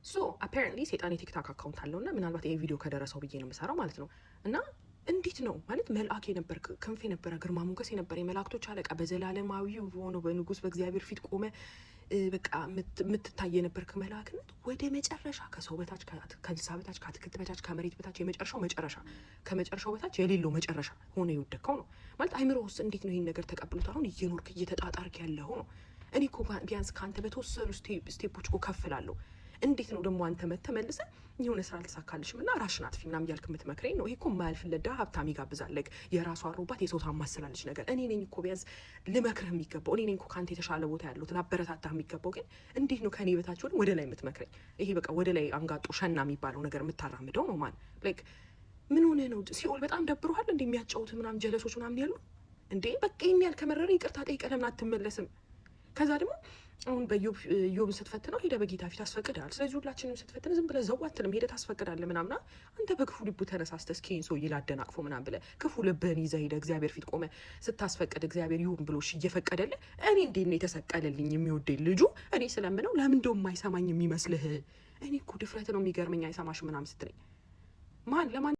ሶ አፓረንትሊ ሰይጣን የቲክታክ አካውንት አለውና ምናልባት ይሄ ቪዲዮ ከደረሰው ብዬ ነው የምሰራው ማለት ነው። እና እንዴት ነው ማለት መልአክ የነበር ክንፍ የነበረ ግርማ ሞገስ የነበረ የመላእክቶች አለቃ በዘላለማዊው ሆኖ በንጉስ በእግዚአብሔር ፊት ቆመ በቃ የምትታይ የነበርክ መልአክነት ወደ መጨረሻ ከሰው በታች ከእንስሳ በታች ከአትክልት በታች ከመሬት በታች የመጨረሻው መጨረሻ ከመጨረሻው በታች የሌለው መጨረሻ ሆነ የወደቅከው ነው ማለት አይምሮ ውስጥ እንዴት ነው ይህን ነገር ተቀብሎት አሁን እየኖርክ እየተጣጣርክ ያለው ነው። እኔ እኮ ቢያንስ ከአንተ በተወሰኑ ስቴፖች እኮ ከፍ እላለሁ። እንዴት ነው ደግሞ አንተ መተመልሰ የሆነ ስራ አልተሳካልሽም እና ራስሽን አጥፊ ምናምን እያልክ የምትመክረኝ ነው? ይሄ እኮ የማያልፍለት ድሀ ሀብታም ይጋብዛለክ የራሷ አሮባት የሰው ታማስላለች ነገር። እኔ ነኝ እኮ ቢያንስ ልመክርህ የሚገባው እኔ ነኝ እኮ ከአንተ የተሻለ ቦታ ያለሁት ላበረታታህ የሚገባው። ግን እንዴት ነው ከኔ በታች ወደ ላይ የምትመክረኝ? ይሄ በቃ ወደ ላይ አንጋጦ ሸና የሚባለው ነገር የምታራምደው ነው። ማን ላይክ ምን ሆነ ነው? ሲኦል በጣም ደብሮሃል እንዴ? የሚያጫውት ምናምን ጀለሶች ምናምን ያሉ እንዴ? በቃ ይሄን ያህል ከመረረ ይቅርታ ጠይቀህ ለምን አትመለስም? ከዛ ደግሞ አሁን በዮብን ስትፈትነው ሄደ በጌታ ፊት አስፈቅዳል። ስለዚህ ሁላችንም ስትፈትን ዝም ብለህ ዘው አትልም፣ ሄደ ታስፈቅዳለህ ምናምና። አንተ በክፉ ልቡ ተነሳስተህ እስኪ ሰው ይላደናቅፎ ምናምን ብለህ ክፉ ልብህን ይዘህ ሄደ እግዚአብሔር ፊት ቆመ ስታስፈቅድ እግዚአብሔር ይሁን ብሎሽ እየፈቀደልህ እኔ እንዴት ነው የተሰቀለልኝ የሚወደኝ ልጁ እኔ ስለምነው ለምን እንደው የማይሰማኝ የሚመስልህ? እኔ እኮ ድፍረት ነው የሚገርመኝ አይሰማሽ ምናምን ስትለኝ ማን ለማን